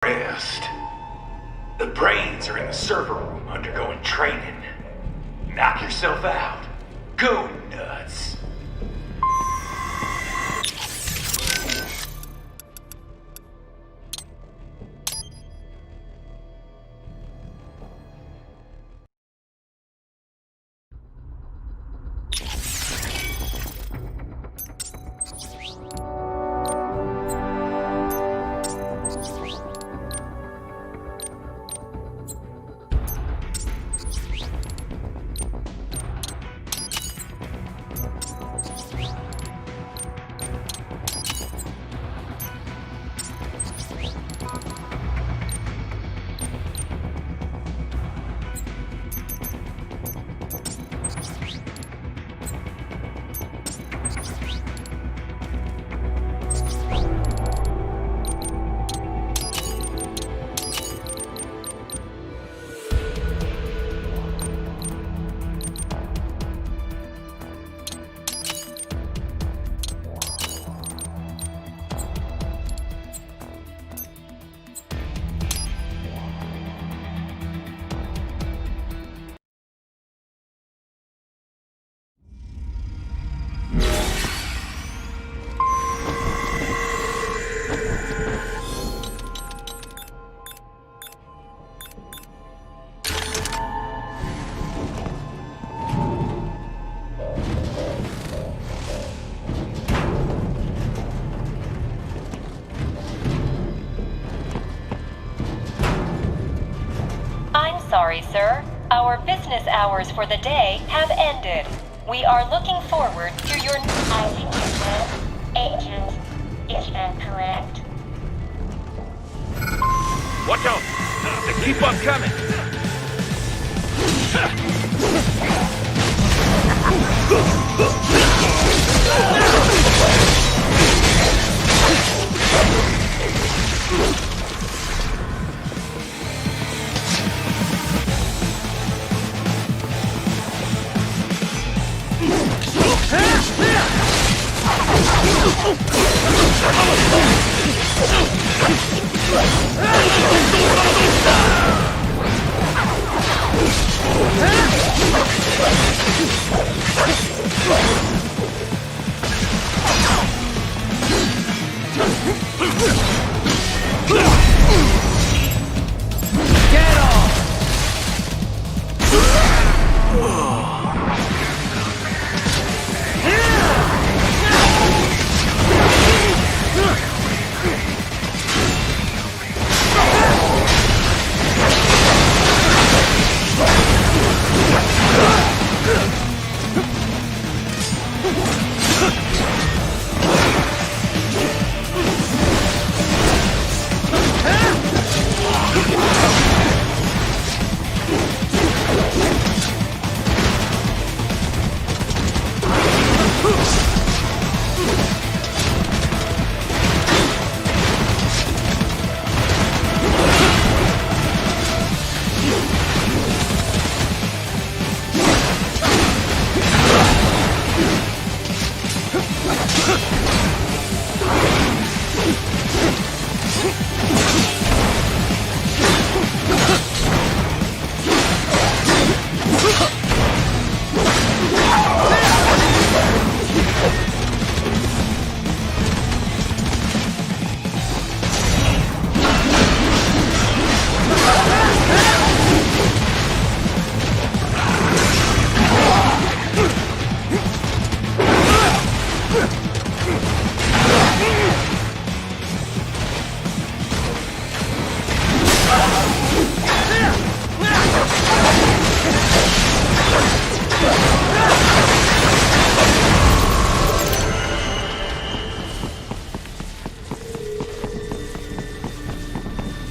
rest. The brains are in the server room undergoing training. Knock yourself out. Go nuts. Sorry, sir. Our business hours for the day have ended. We are looking forward to your... I think it will. Agent, is that correct? Watch out! They keep on coming!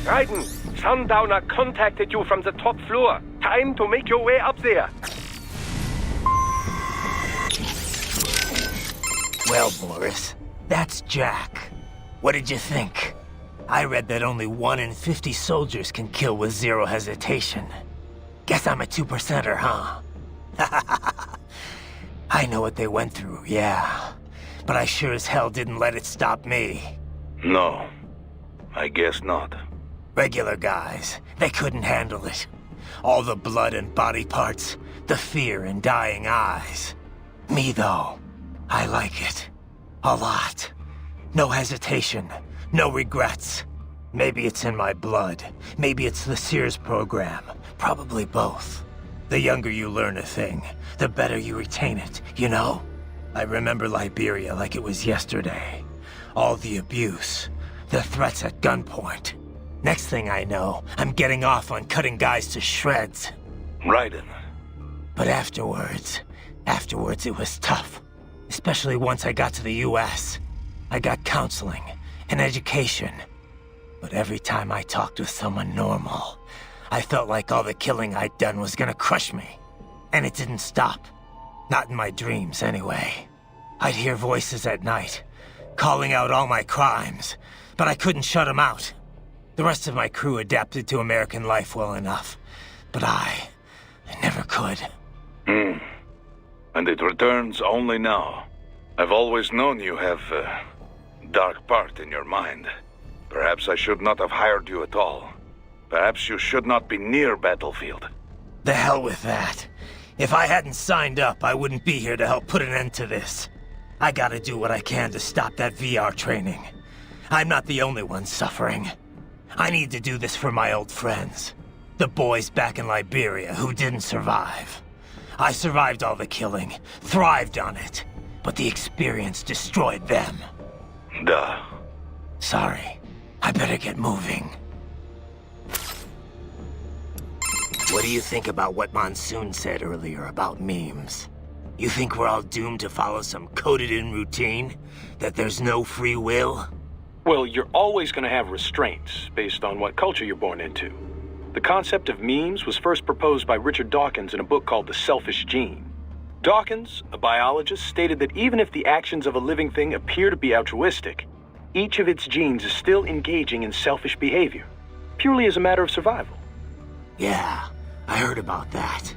Raiden, Sundowner contacted you from the top floor. Time to make your way up there. Well, Boris, that's Jack. What did you think? I read that only 1 in 50 soldiers can kill with zero hesitation. Guess I'm a 2%er, huh? I know what they went through, yeah. But I sure as hell didn't let it stop me. No, I guess not. Regular guys, they couldn't handle it. All the blood and body parts, the fear in dying eyes. Me though, I like it. A lot. No hesitation, no regrets. Maybe it's in my blood. Maybe it's the Sears program. Probably both. The younger you learn a thing, the better you retain it, you know? I remember Liberia like it was yesterday. All the abuse, the threats at gunpoint. Next thing I know, I'm getting off on cutting guys to shreds. Raiden. But afterwards it was tough. Especially once I got to the US. I got counseling and education. But every time I talked with someone normal, I felt like all the killing I'd done was gonna crush me. And it didn't stop. Not in my dreams, anyway. I'd hear voices at night, calling out all my crimes, but I couldn't shut them out. The rest of my crew adapted to American life well enough, but I never could. And it returns only now. I've always known you have a dark part in your mind. Perhaps I should not have hired you at all. Perhaps you should not be near Battlefield. The hell with that. If I hadn't signed up, I wouldn't be here to help put an end to this. I gotta do what I can to stop that VR training. I'm not the only one suffering. I need to do this for my old friends. The boys back in Liberia who didn't survive. I survived all the killing, thrived on it, but the experience destroyed them. Duh. Sorry. I better get moving. What do you think about what Monsoon said earlier about memes? You think we're all doomed to follow some coded-in routine? That there's no free will? Well, you're always going to have restraints based on what culture you're born into. The concept of memes was first proposed by Richard Dawkins in a book called The Selfish Gene. Dawkins, a biologist, stated that even if the actions of a living thing appear to be altruistic, each of its genes is still engaging in selfish behavior, purely as a matter of survival. Yeah, I heard about that.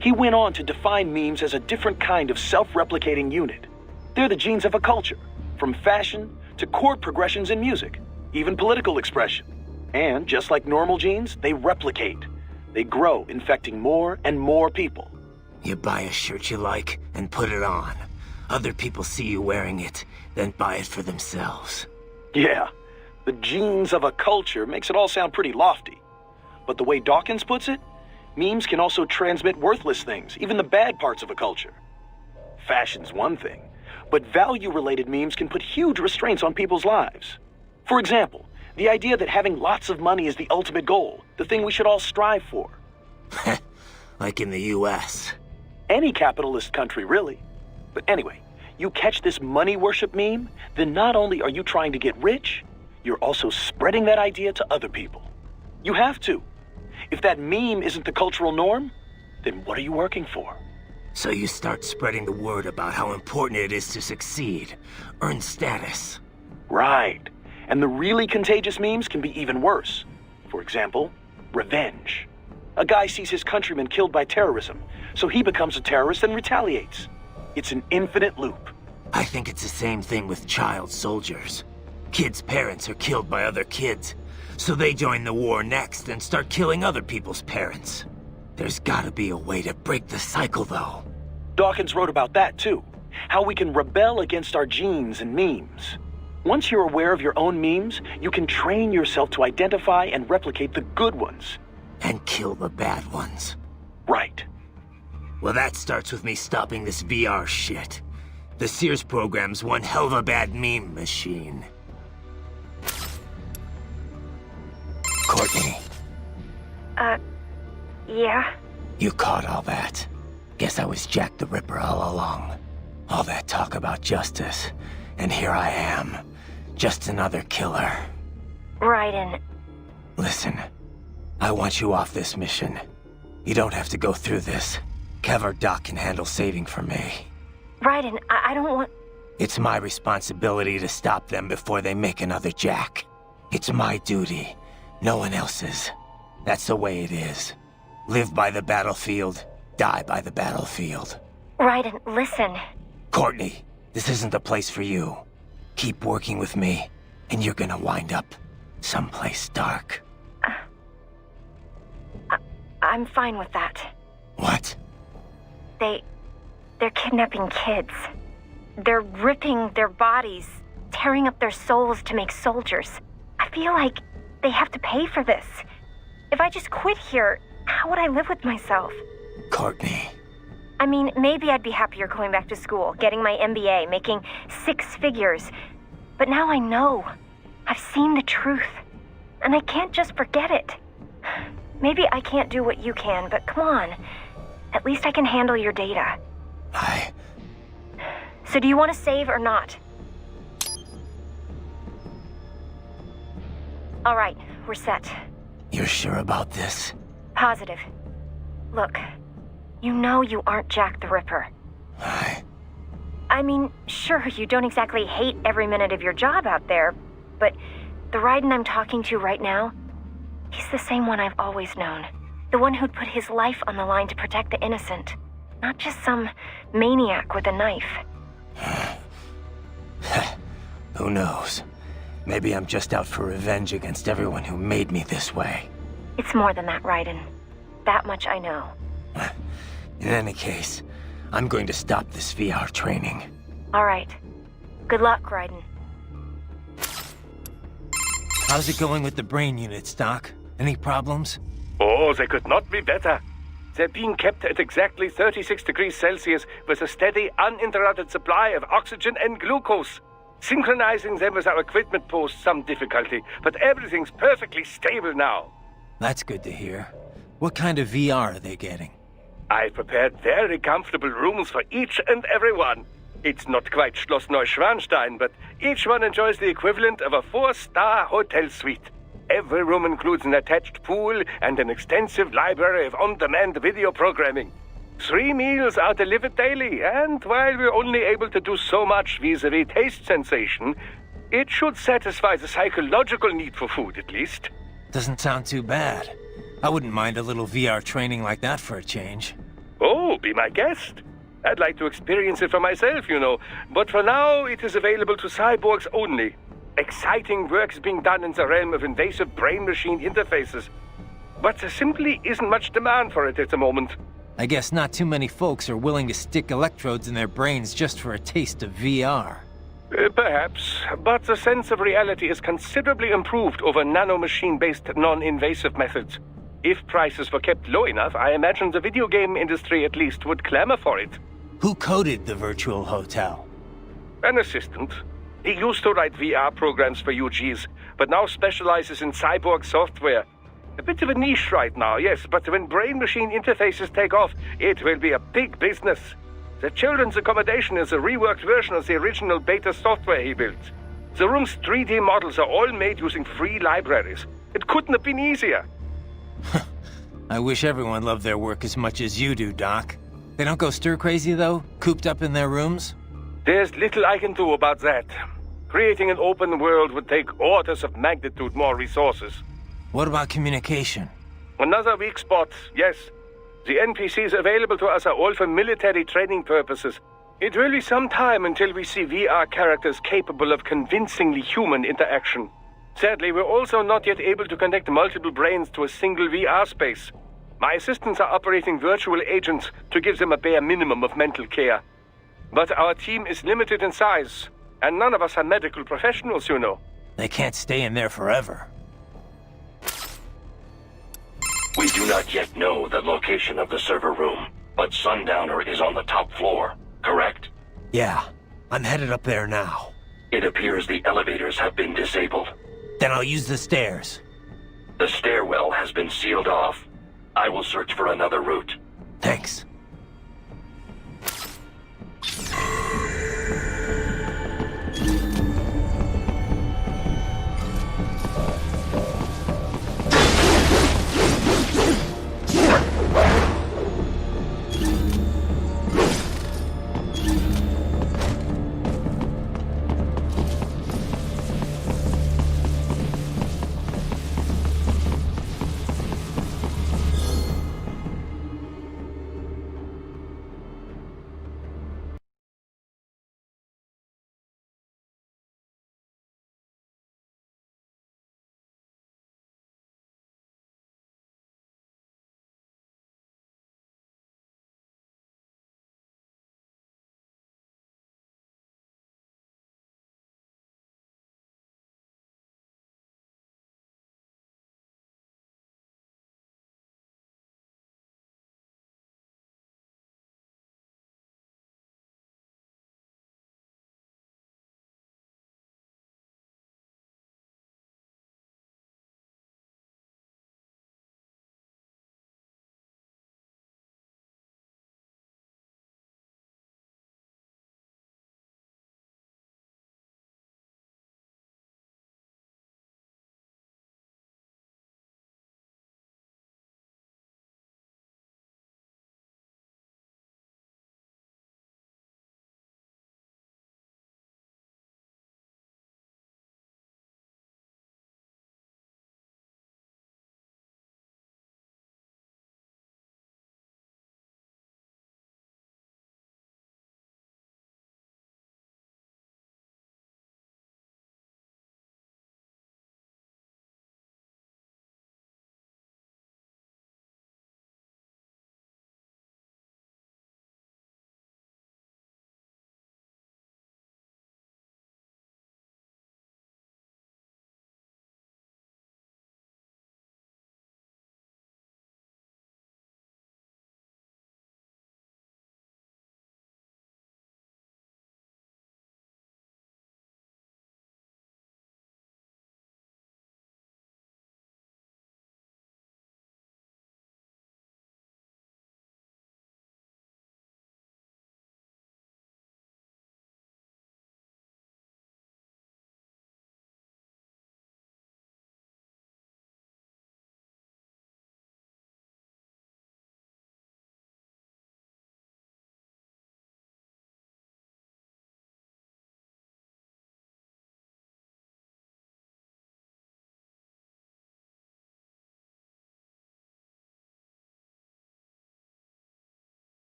He went on to define memes as a different kind of self-replicating unit. They're the genes of a culture, from fashion to chord progressions in music, even political expression. And just like normal genes, they replicate. They grow, infecting more and more people. You buy a shirt you like and put it on. Other people see you wearing it, then buy it for themselves. Yeah, the genes of a culture makes it all sound pretty lofty. But the way Dawkins puts it, memes can also transmit worthless things, even the bad parts of a culture. Fashion's one thing, but value-related memes can put huge restraints on people's lives. For example, the idea that having lots of money is the ultimate goal, the thing we should all strive for. Like in the US. Any capitalist country, really. But anyway, you catch this money worship meme, then not only are you trying to get rich, you're also spreading that idea to other people. You have to. If that meme isn't the cultural norm, then what are you working for? So you start spreading the word about how important it is to succeed, earn status. Right. And the really contagious memes can be even worse. For example, revenge. A guy sees his countrymen killed by terrorism, so he becomes a terrorist and retaliates. It's an infinite loop. I think it's the same thing with child soldiers. Kids' parents are killed by other kids, so they join the war next and start killing other people's parents. There's gotta be a way to break the cycle, though. Dawkins wrote about that, too. How we can rebel against our genes and memes. Once you're aware of your own memes, you can train yourself to identify and replicate the good ones. And kill the bad ones. Right. Well, that starts with me stopping this VR shit. The Sears program's one hell of a bad meme machine. Courtney. Yeah? You caught all that. Guess I was Jack the Ripper all along. All that talk about justice, and here I am. Just another killer. Raiden. Listen, I want you off this mission. You don't have to go through this. Kev or Doc can handle saving for me. Raiden, I don't want... It's my responsibility to stop them before they make another Jack. It's my duty, no one else's. That's the way it is. Live by the battlefield, die by the battlefield. Raiden, listen. Courtney, this isn't the place for you. Keep working with me, and you're gonna wind up someplace dark. I'm fine with that. What? They're kidnapping kids. They're ripping their bodies, tearing up their souls to make soldiers. I feel like they have to pay for this. If I just quit here, how would I live with myself? Courtney. I mean, maybe I'd be happier going back to school, getting my MBA, making 6 figures. But now I know. I've seen the truth. And I can't just forget it. Maybe I can't do what you can, but come on. At least I can handle your data. So do you want to save or not? All right, we're set. You're sure about this? Positive. Look, you know you aren't Jack the Ripper. I mean, sure, you don't exactly hate every minute of your job out there, but the Raiden I'm talking to right now, he's the same one I've always known. The one who'd put his life on the line to protect the innocent. Not just some maniac with a knife. Who knows? Maybe I'm just out for revenge against everyone who made me this way. It's more than that, Raiden. That much I know. In any case, I'm going to stop this VR training. All right. Good luck, Raiden. How's it going with the brain units, Doc? Any problems? Oh, they could not be better. They're being kept at exactly 36 degrees Celsius with a steady, uninterrupted supply of oxygen and glucose. Synchronizing them with our equipment posed some difficulty, but everything's perfectly stable now. That's good to hear. What kind of VR are they getting? I prepared very comfortable rooms for each and every one. It's not quite Schloss Neuschwanstein, but each one enjoys the equivalent of a 4-star hotel suite. Every room includes an attached pool and an extensive library of on-demand video programming. 3 meals are delivered daily, and while we're only able to do so much vis-a-vis taste sensation, it should satisfy the psychological need for food, at least. Doesn't sound too bad. I wouldn't mind a little VR training like that for a change. Oh, be my guest. I'd like to experience it for myself, you know, but for now it is available to cyborgs only. Exciting work is being done in the realm of invasive brain-machine interfaces, but there simply isn't much demand for it at the moment. I guess not too many folks are willing to stick electrodes in their brains just for a taste of VR. Perhaps, but the sense of reality is considerably improved over nanomachine-based non-invasive methods. If prices were kept low enough, I imagine the video game industry at least would clamor for it. Who coded the virtual hotel? An assistant. He used to write VR programs for UGs, but now specializes in cyborg software. A bit of a niche right now, yes, but when brain-machine interfaces take off, it will be a big business. The children's accommodation is a reworked version of the original beta software he built. The room's 3D models are all made using free libraries. It couldn't have been easier. I wish everyone loved their work as much as you do, Doc. They don't go stir-crazy, though? Cooped up in their rooms? There's little I can do about that. Creating an open world would take orders of magnitude more resources. What about communication? Another weak spot, yes. The NPCs available to us are all for military training purposes. It will be some time until we see VR characters capable of convincingly human interaction. Sadly, we're also not yet able to connect multiple brains to a single VR space. My assistants are operating virtual agents to give them a bare minimum of mental care. But our team is limited in size, and none of us are medical professionals, you know. They can't stay in there forever. We do not yet know the location of the server room, but Sundowner is on the top floor, correct? Yeah, I'm headed up there now. It appears the elevators have been disabled. Then I'll use the stairs. The stairwell has been sealed off. I will search for another route. Thanks.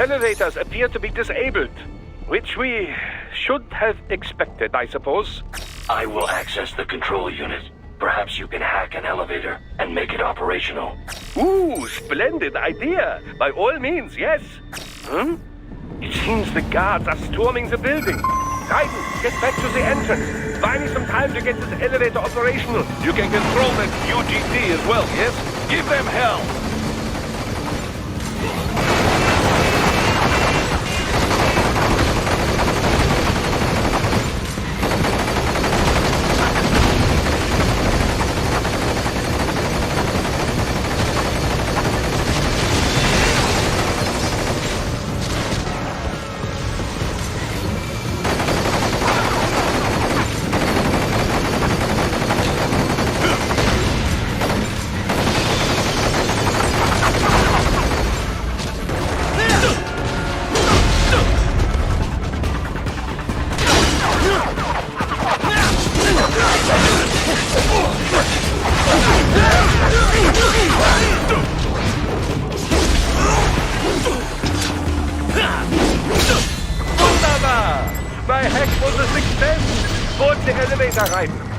elevators appear to be disabled, which we should have expected, I suppose. I will access the control unit. Perhaps you can hack an elevator and make it operational. Ooh, splendid idea. By all means, yes. It seems the guards are storming the building. Raiden, get back to the entrance. Buy me some time to get this elevator operational. You can control that UGT as well, yes? Give them hell! My hack was a success! Board the elevator, Raiden.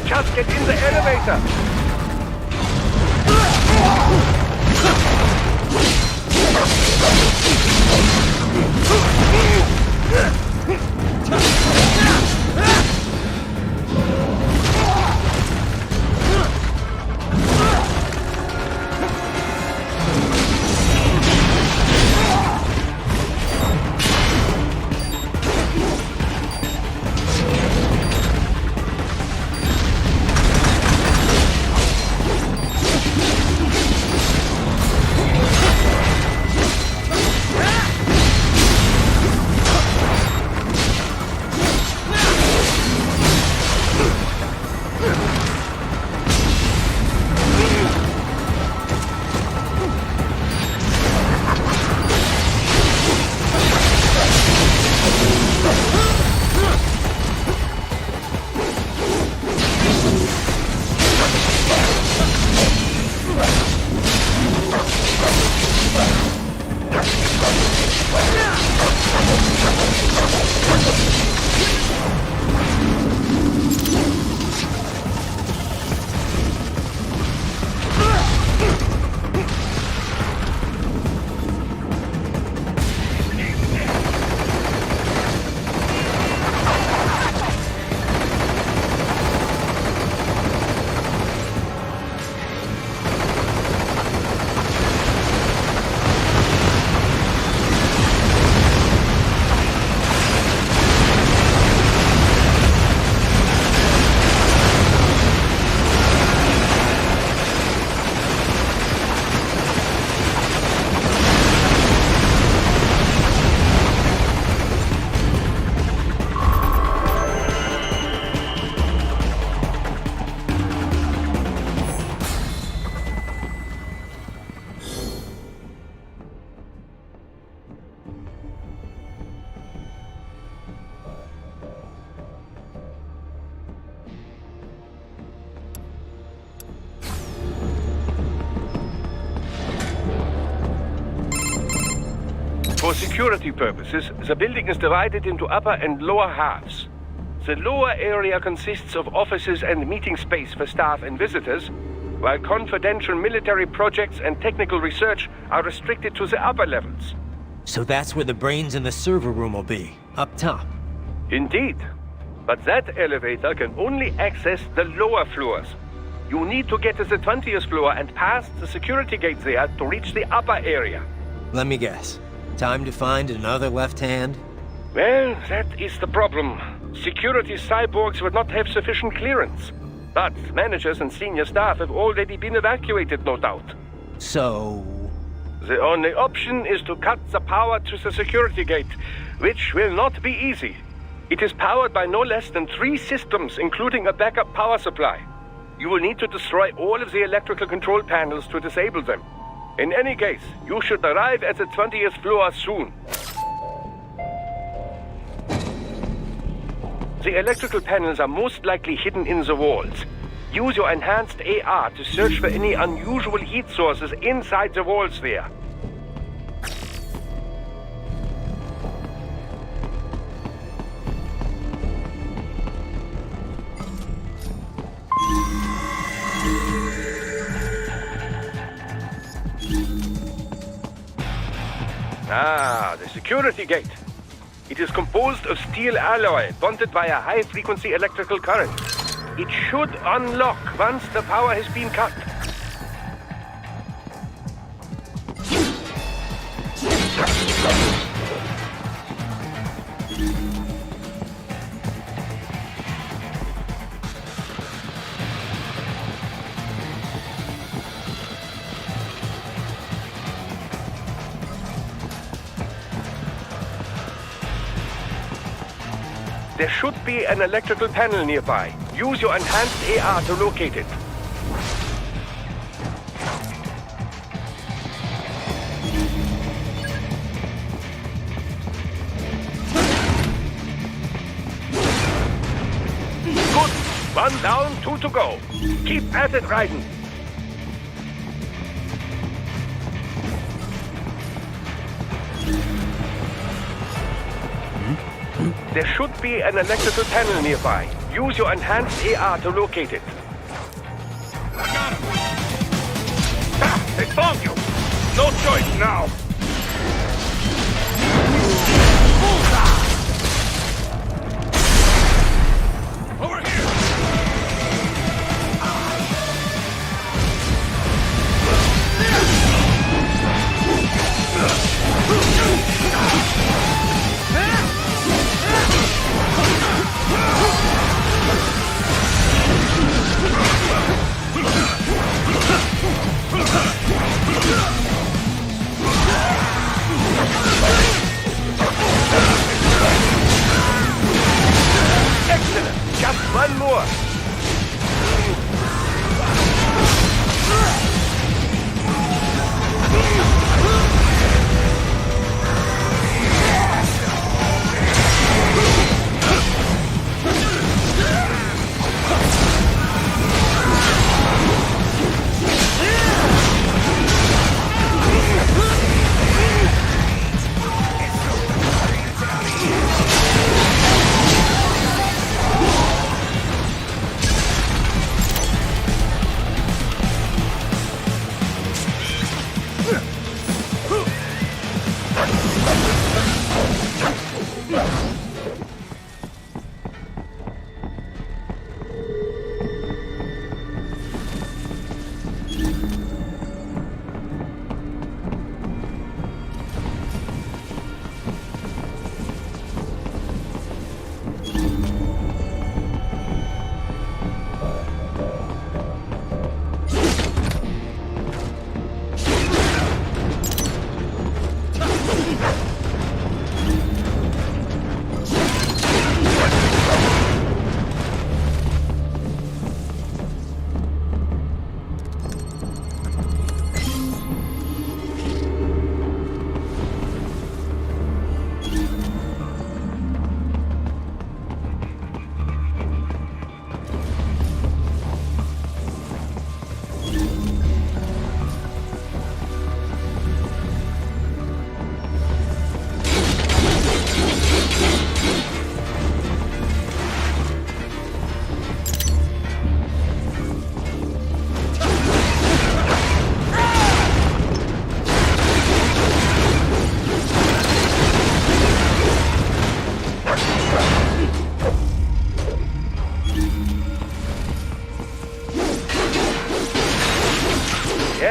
Just get in the elevator! For security purposes, the building is divided into upper and lower halves. The lower area consists of offices and meeting space for staff and visitors, while confidential military projects and technical research are restricted to the upper levels. So that's where the brains in the server room will be, up top. Indeed. But that elevator can only access the lower floors. You need to get to the 20th floor and past the security gate there to reach the upper area. Let me guess. Time to find another left hand? Well, that is the problem. Security cyborgs would not have sufficient clearance. But managers and senior staff have already been evacuated, no doubt. So... The only option is to cut the power to the security gate, which will not be easy. It is powered by no less than 3 systems, including a backup power supply. You will need to destroy all of the electrical control panels to disable them. In any case, you should arrive at the 20th floor soon. The electrical panels are most likely hidden in the walls. Use your enhanced AR to search for any unusual heat sources inside the walls there. Ah, the security gate. It is composed of steel alloy bonded by a high-frequency electrical current. It should unlock once the power has been cut. There should be an electrical panel nearby. Use your enhanced AR to locate it. Good. 1 down, 2 to go. Keep at it, Raiden. There should be an electrical panel nearby. Use your enhanced AR to locate it. I got him! Ah, they found you! No choice now! Over here! Excellent! Just 1 more!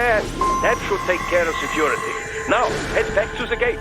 Yes, that should take care of security. Now, head back to the gate.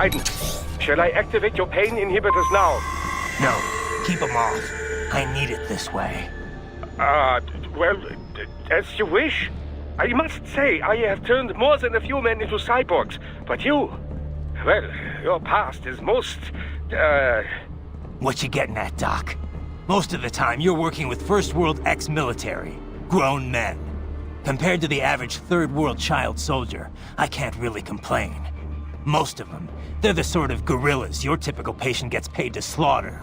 Raiden, shall I activate your pain inhibitors now? No, keep them off. I need it this way. Well, as you wish. I must say, I have turned more than a few men into cyborgs, but you... Well, your past is most, What you getting at, Doc? Most of the time, you're working with First World ex-military. Grown men. Compared to the average Third World child soldier, I can't really complain. Most of them, they're the sort of guerrillas your typical patient gets paid to slaughter.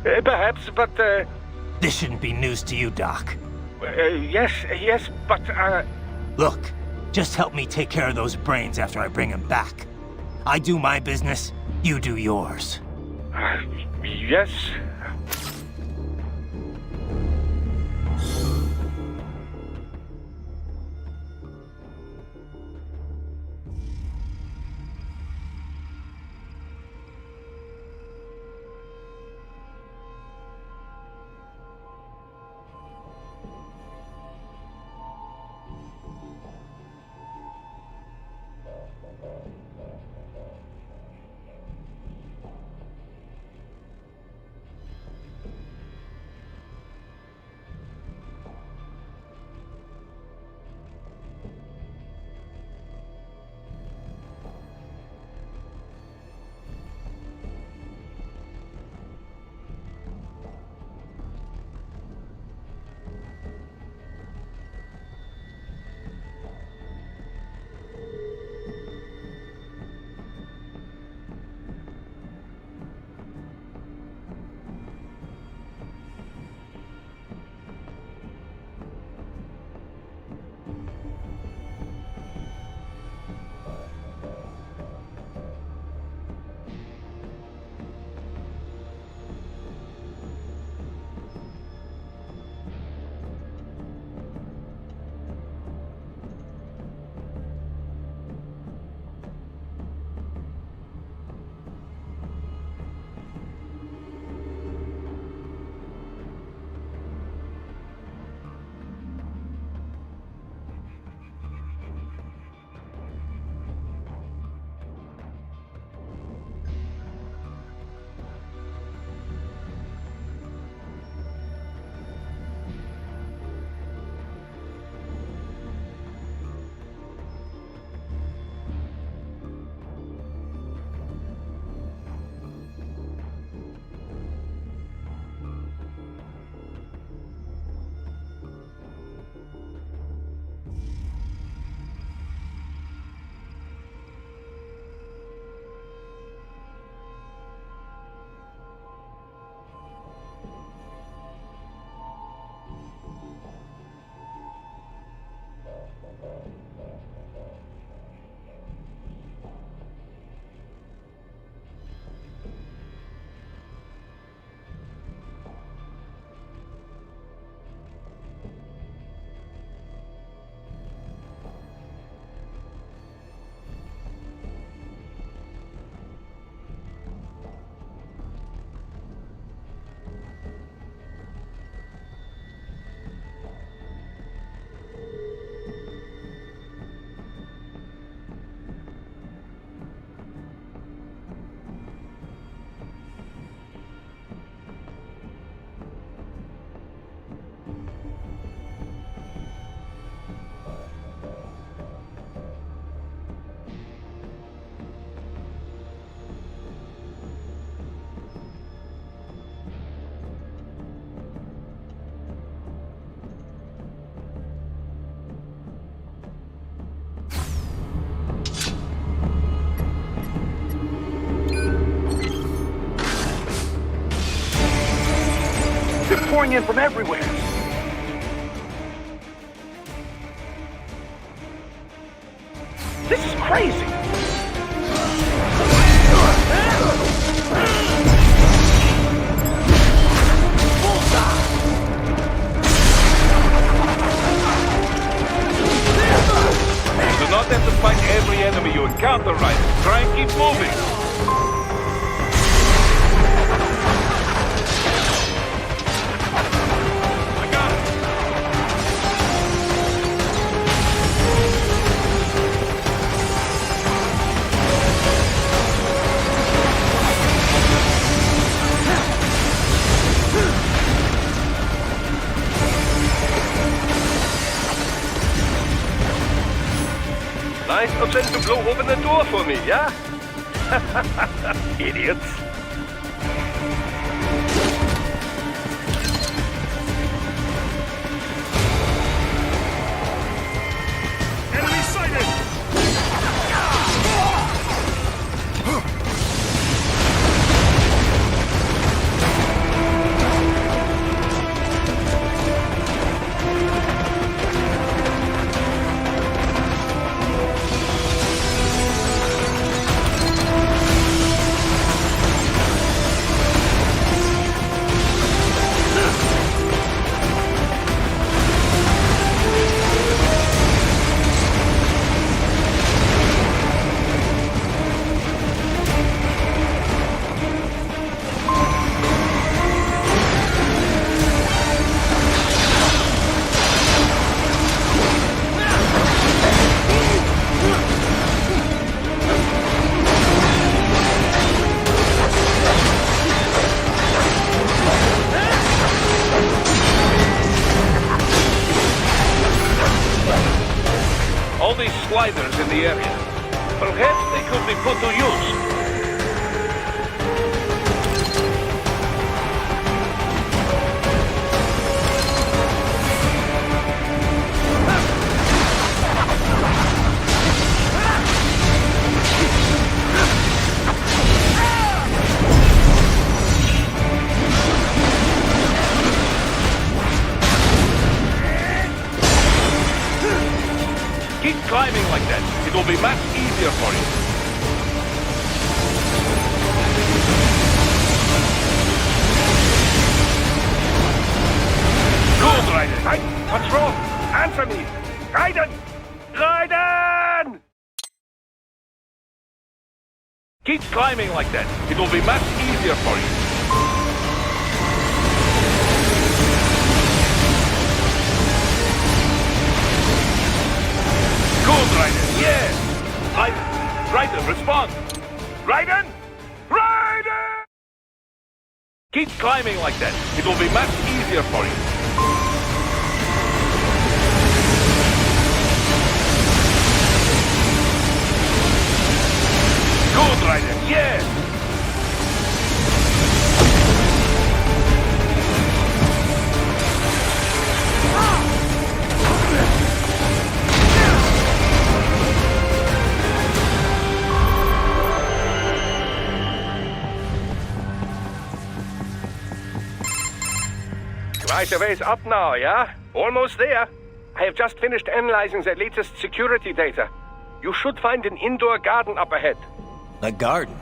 Perhaps, but, This shouldn't be news to you, Doc. yes, but, Look, just help me take care of those brains after I bring them back. I do my business, you do yours. Yes. pouring in from everywhere. This is crazy. You do not have to fight every enemy you encounter, right? Try and keep moving. Nice of them to blow open the door for me, yeah? Idiots. Enemy sighted! All these sliders in the area. Perhaps they could be put to use. Keep climbing like that. It will be much easier for you. Good, Raiden. Hey, what's wrong? Answer me! Raiden! Raiden! Keep climbing like that. It will be much easier for you. Good, Raiden. Yes. Raiden, respond. Raiden! Raiden! Keep climbing like that. It will be much easier for you. Good, Raiden. Yes. Right a ways up now, yeah? Almost there. I have just finished analyzing the latest security data. You should find an indoor garden up ahead. A garden?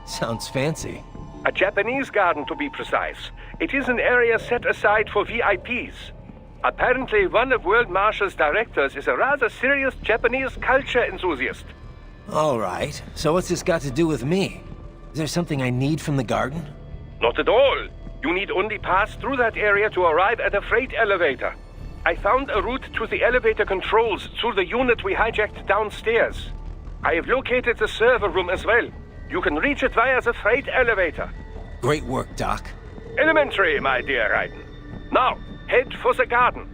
Sounds fancy. A Japanese garden, to be precise. It is an area set aside for VIPs. Apparently, one of World Marshall's directors is a rather serious Japanese culture enthusiast. All right. So what's this got to do with me? Is there something I need from the garden? Not at all. You need only pass through that area to arrive at a freight elevator. I found a route to the elevator controls through the unit we hijacked downstairs. I have located the server room as well. You can reach it via the freight elevator. Great work, Doc. Elementary, my dear Raiden. Now, head for the garden.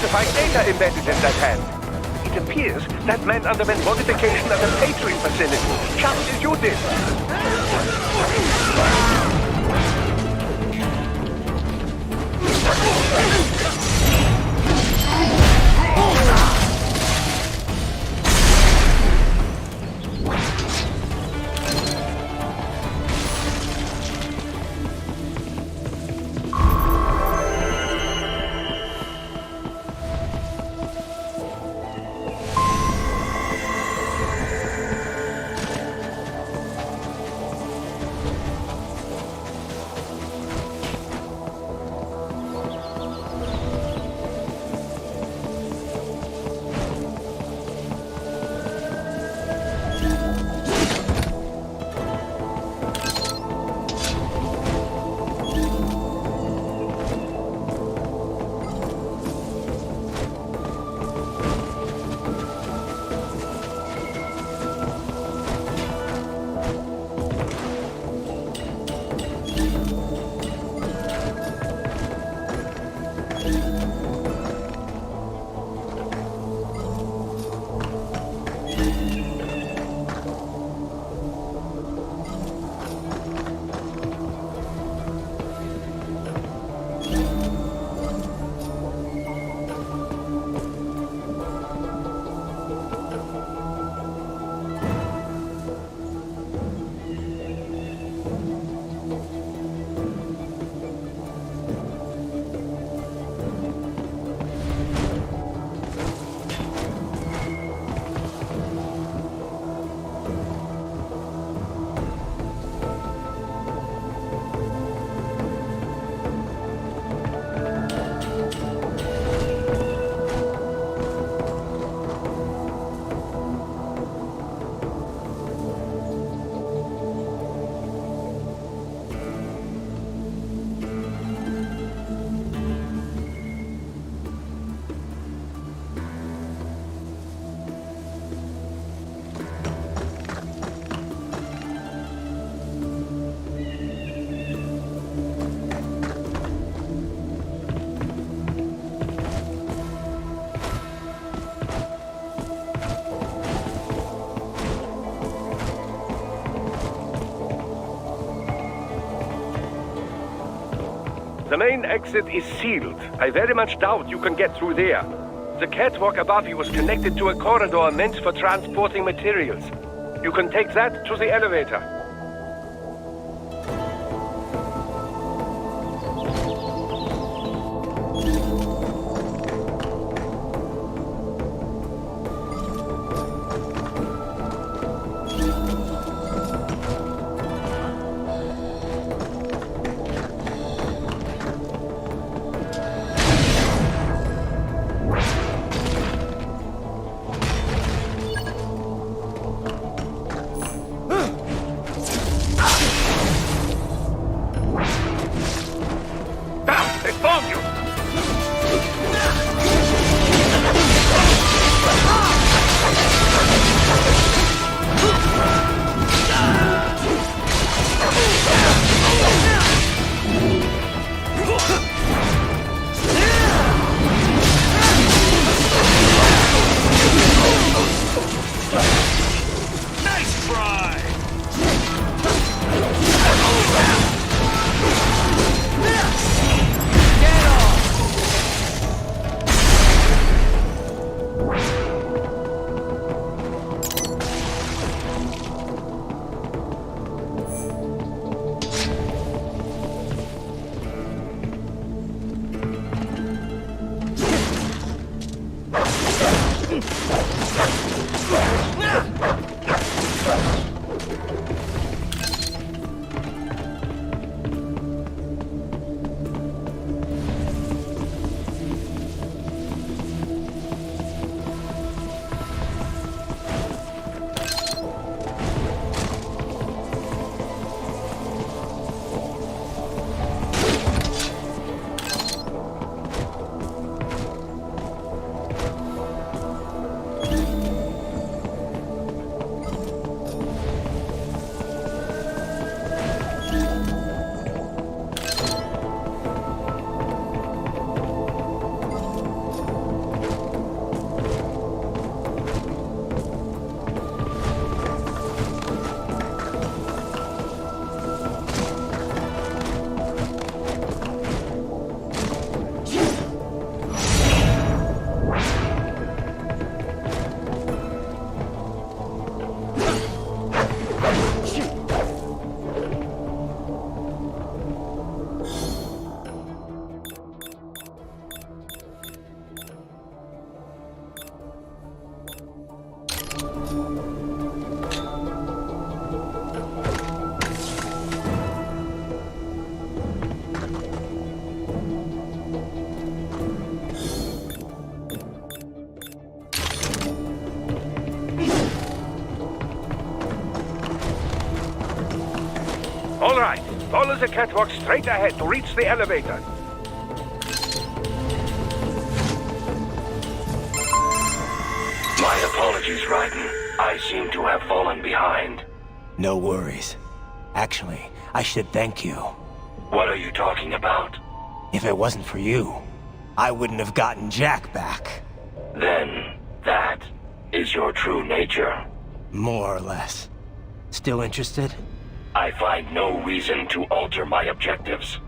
classified data embedded in that hand. It appears that man underwent modification at the Patriot facility, just as you did. The main exit is sealed. I very much doubt you can get through there. The catwalk above you is connected to a corridor meant for transporting materials. You can take that to the elevator. All right. Follow the catwalk straight ahead to reach the elevator. My apologies, Raiden. I seem to have fallen behind. No worries. Actually, I should thank you. What are you talking about? If it wasn't for you, I wouldn't have gotten Jack back. Then, that is your true nature. More or less. Still interested? I find no reason to alter my objectives.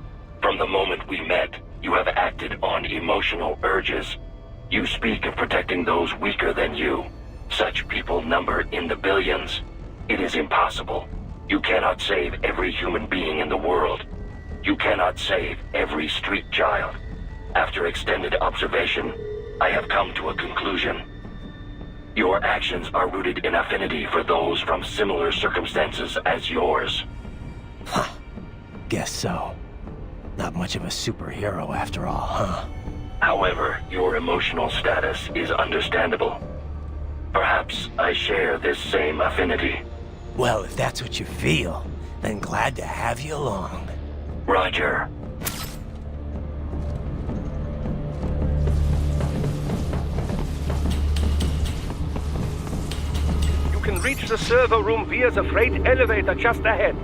From the moment we met, you have acted on emotional urges. You speak of protecting those weaker than you. Such people number in the billions. It is impossible. You cannot save every human being in the world. You cannot save every street child. After extended observation, I have come to a conclusion. Your actions are rooted in affinity for those from similar circumstances as yours. Huh. Guess so. Not much of a superhero after all, huh? However, your emotional status is understandable. Perhaps I share this same affinity. Well, if that's what you feel, then glad to have you along. Roger. You can reach the server room via the freight elevator just ahead.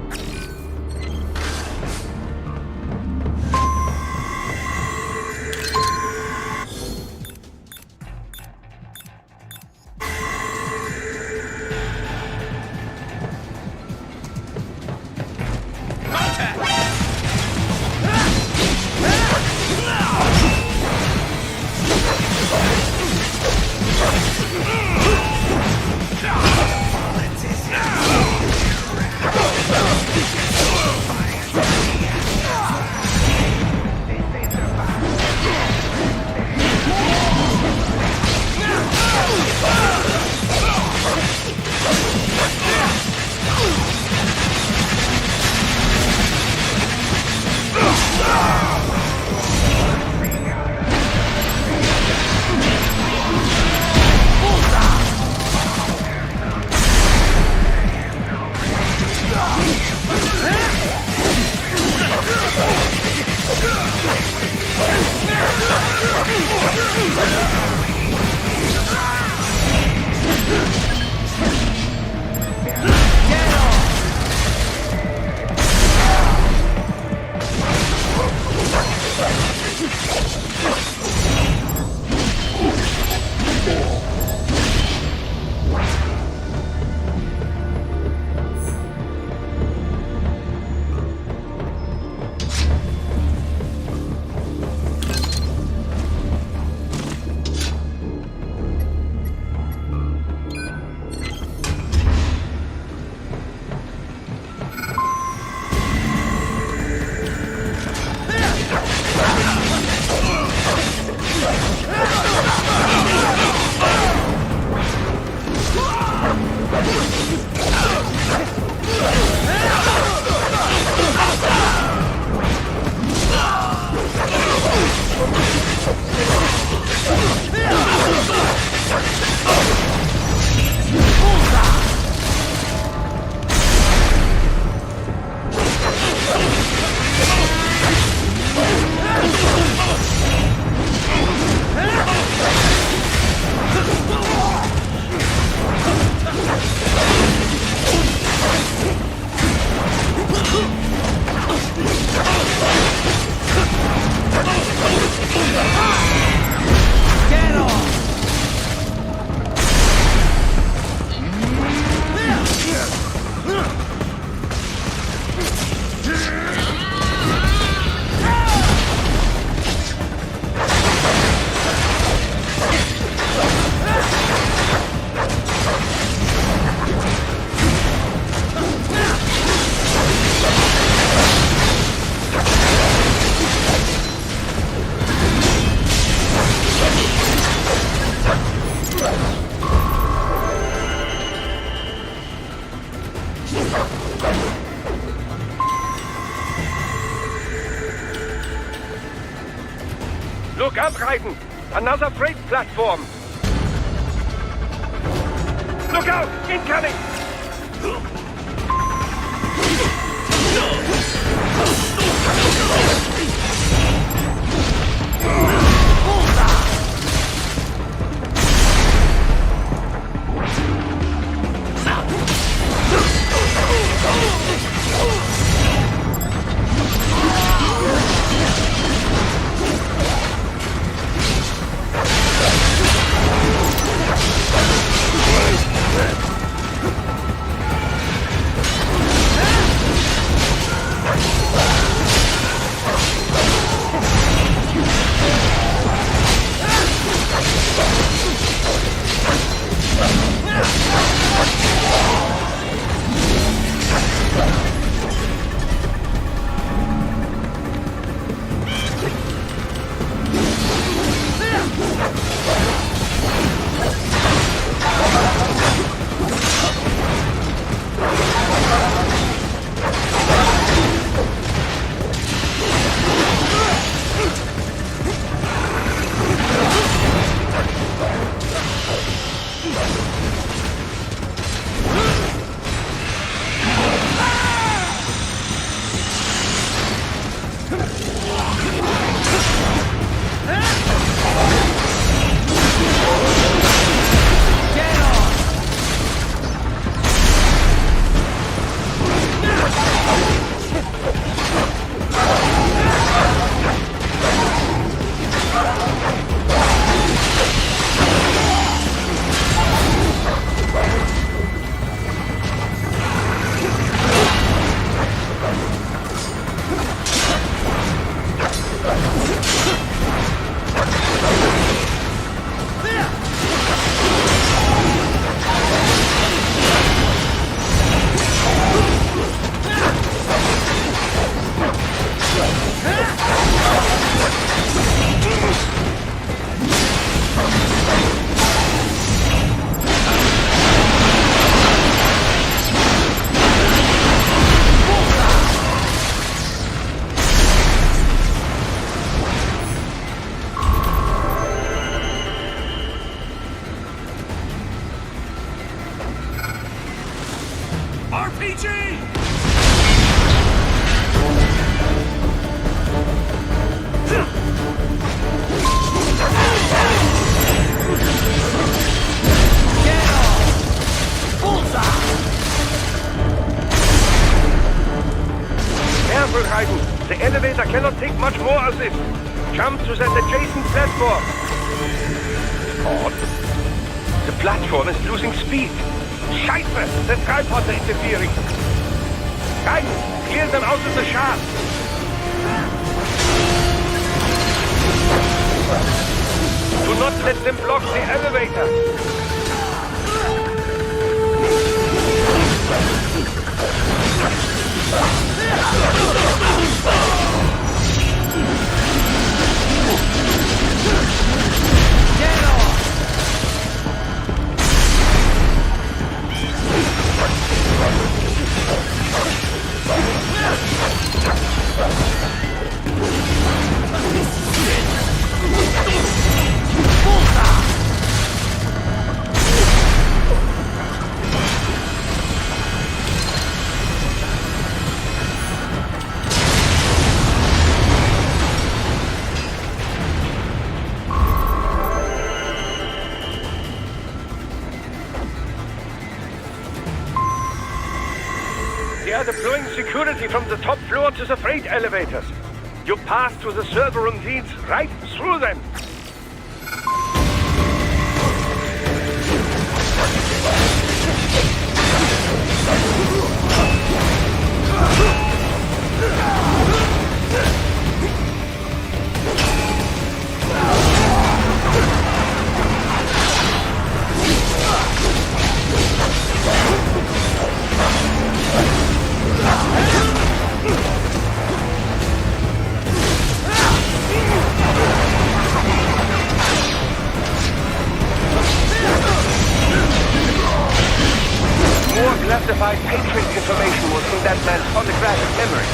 Look up, Raiden! Another freight platform! Look out! Incoming! The elevator cannot take much more of this. Jump to that adjacent platform. Odd. The platform is losing speed. Scheiße! The tripods are interfering. Guidance! Clear them out of the shaft. Do not let them block the elevator. Get off! They are deploying security from the top floor to the freight elevators. Your path to the server room leads right through them. More classified patron information was in that man's photographic memory.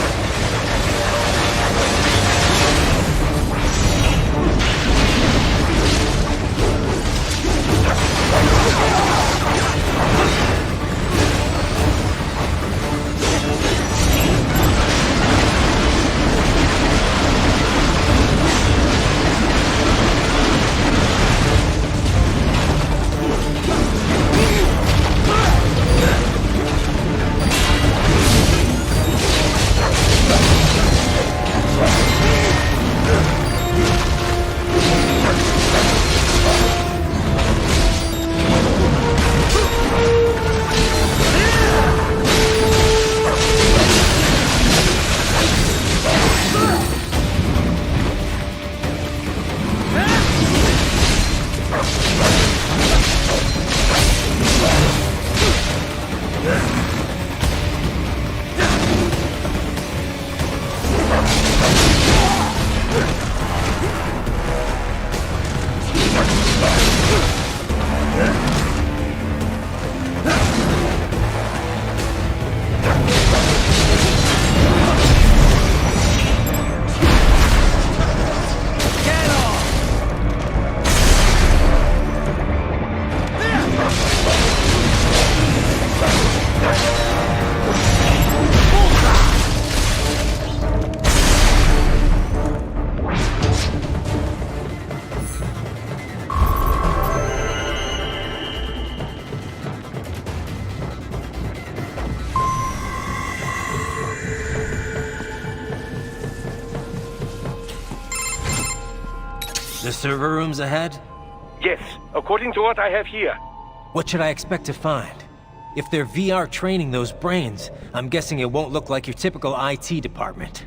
The server room's ahead? Yes, according to what I have here. What should I expect to find? If they're VR training those brains, I'm guessing it won't look like your typical IT department.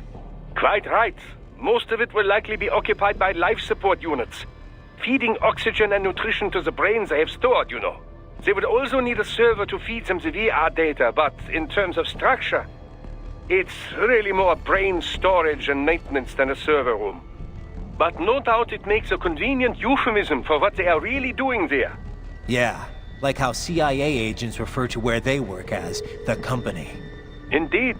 Quite right. Most of it will likely be occupied by life support units, feeding oxygen and nutrition to the brains they have stored, you know. They would also need a server to feed them the VR data, but in terms of structure, it's really more brain storage and maintenance than a server room. But no doubt it makes a convenient euphemism for what they are really doing there. Yeah, like how CIA agents refer to where they work as the company. Indeed.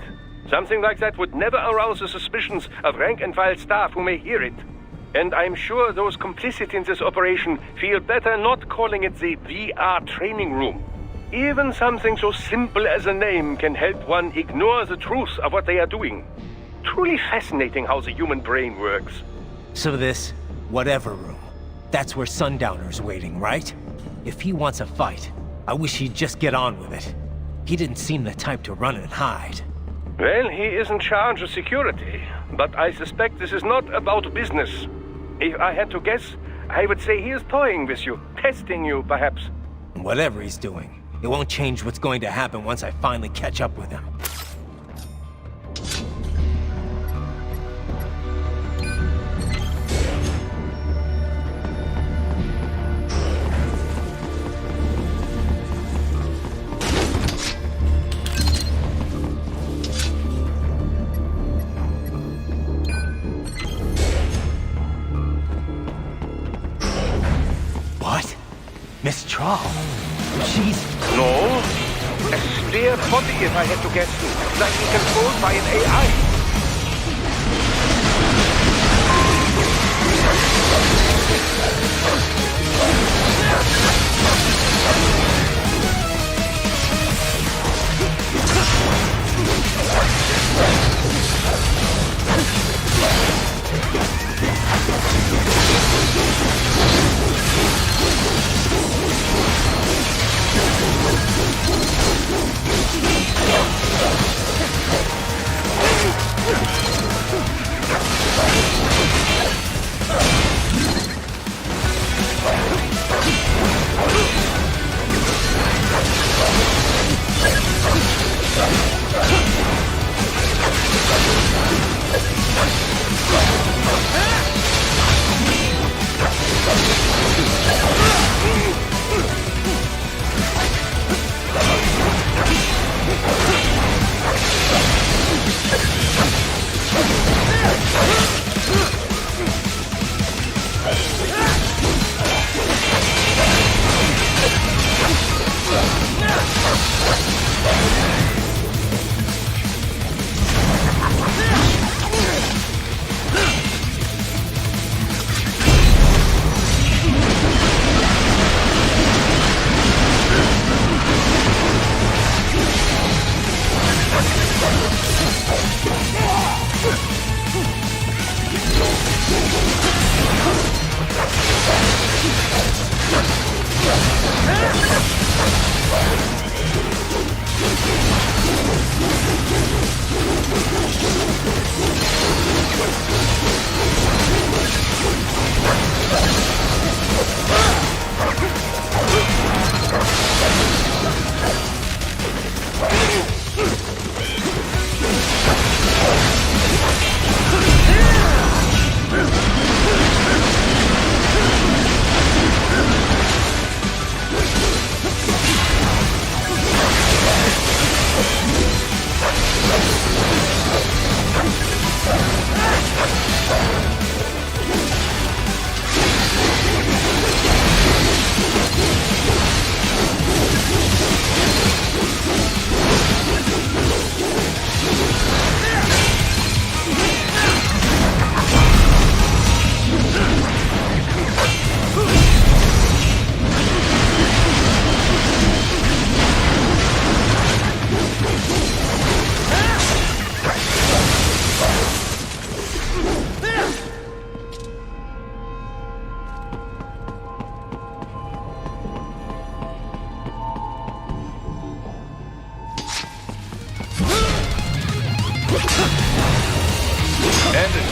Something like that would never arouse the suspicions of rank-and-file staff who may hear it. And I'm sure those complicit in this operation feel better not calling it the VR training room. Even something so simple as a name can help one ignore the truth of what they are doing. Truly fascinating how the human brain works. So this, whatever room, that's where Sundowner's waiting, right? If he wants a fight, I wish he'd just get on with it. He didn't seem the type to run and hide. Well, he is in charge of security, but I suspect this is not about business. If I had to guess, I would say he is toying with you, testing you, perhaps. Whatever he's doing, it won't change what's going to happen once I finally catch up with him. Miss Trawl. She's... No. A spare body, if I had to guess. Likely controlled by an AI.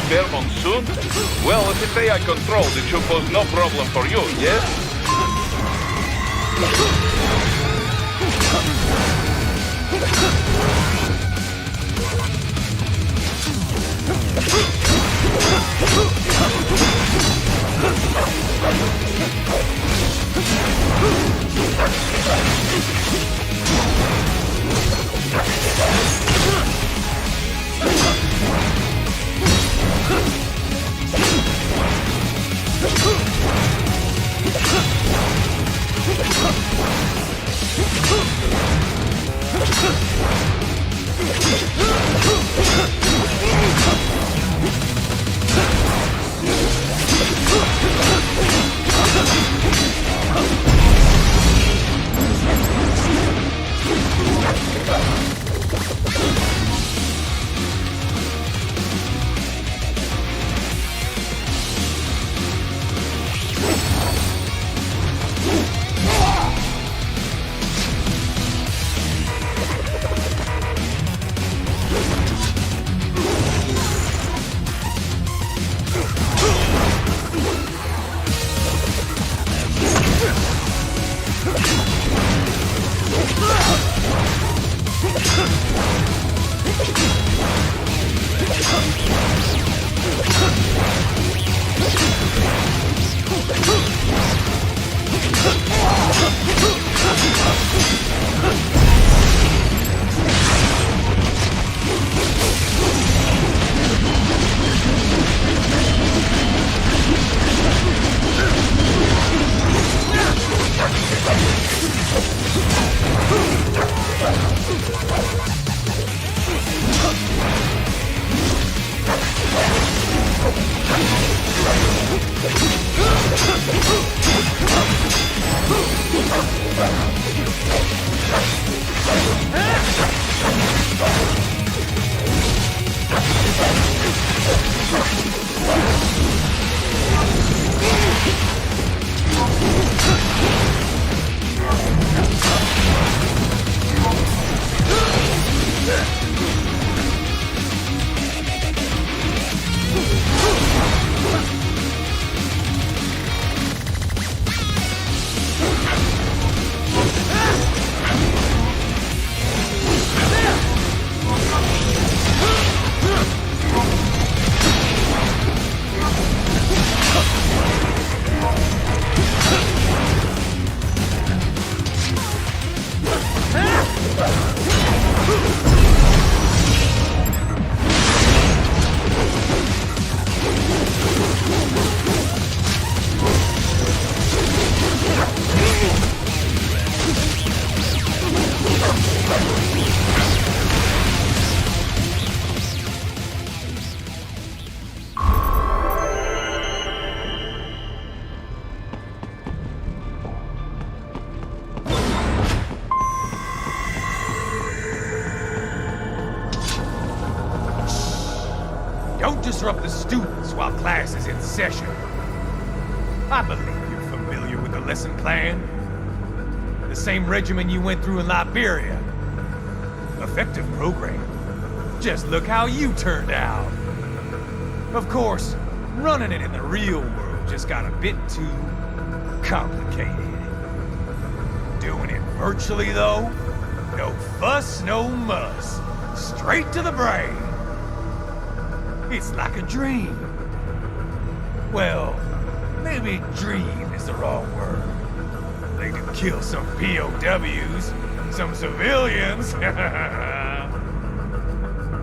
fair monsoon? Well, if it's AI controlled, it should pose no problem for you, yes? Don't disrupt the students while class is in session. I believe you're familiar with the lesson plan. The same regimen you went through in Liberia. Effective program. Just look how you turned out. Of course, running it in the real world just got a bit too complicated. Doing it virtually, though? No fuss, no muss. Straight to the brain. It's like a dream. Well, maybe dream is the wrong word. They can kill some POWs, some civilians.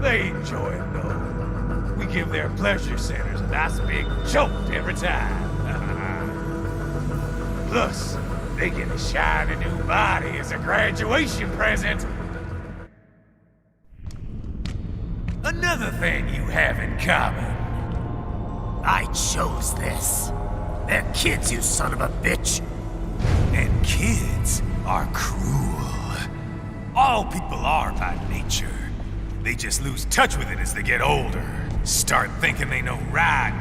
They enjoy it, though. We give their pleasure centers a nice big jolt every time. Plus, they get a shiny new body as a graduation present. Another thing you have in common. I chose this. They're kids, you son of a bitch. And kids are cruel. All people are by nature. They just lose touch with it as they get older. Start thinking they know right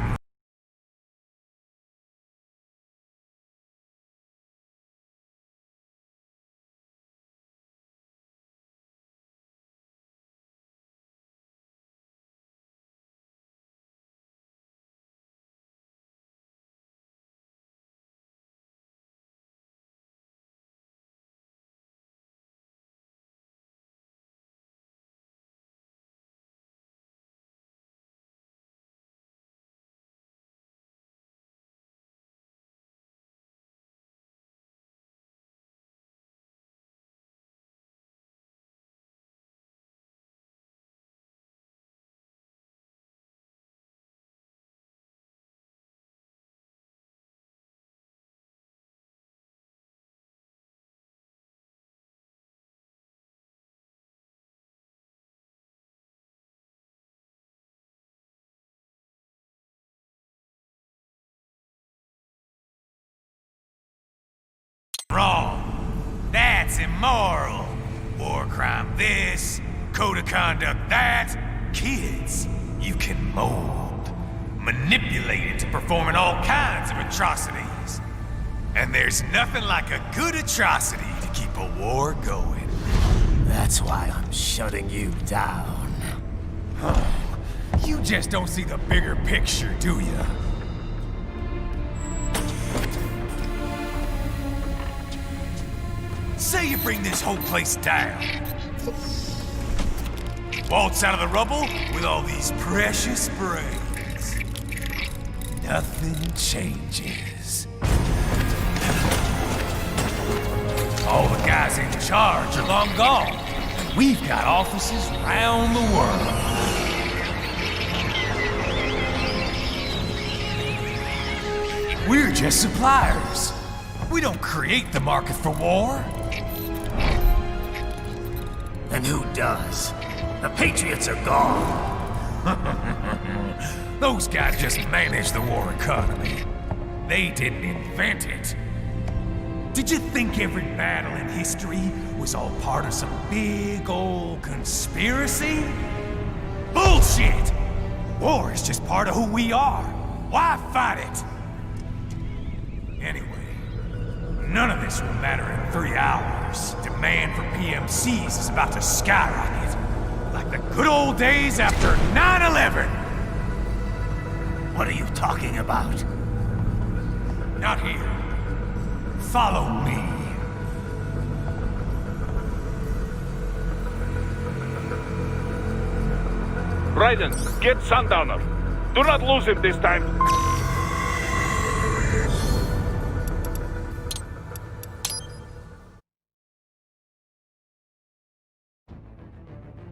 that's immoral. War crime this, code of conduct that. Kids, you can mold, manipulate into performing all kinds of atrocities. And there's nothing like a good atrocity to keep a war going. That's why I'm shutting you down. You just don't see the bigger picture, do you? Say you bring this whole place down. Waltz out of the rubble with all these precious brains. Nothing changes. All the guys in charge are long gone. We've got offices around the world. We're just suppliers. We don't create the market for war. And who does? The Patriots are gone. Those guys just manage the war economy. They didn't invent it. Did you think every battle in history was all part of some big old conspiracy? Bullshit! War is just part of who we are. Why fight it? Anyway, none of this will matter in 3 hours. Demand for PMCs is about to skyrocket. Like the good old days after 9/11. What are you talking about? Not here. Follow me. Raiden, get Sundowner. Do not lose him this time.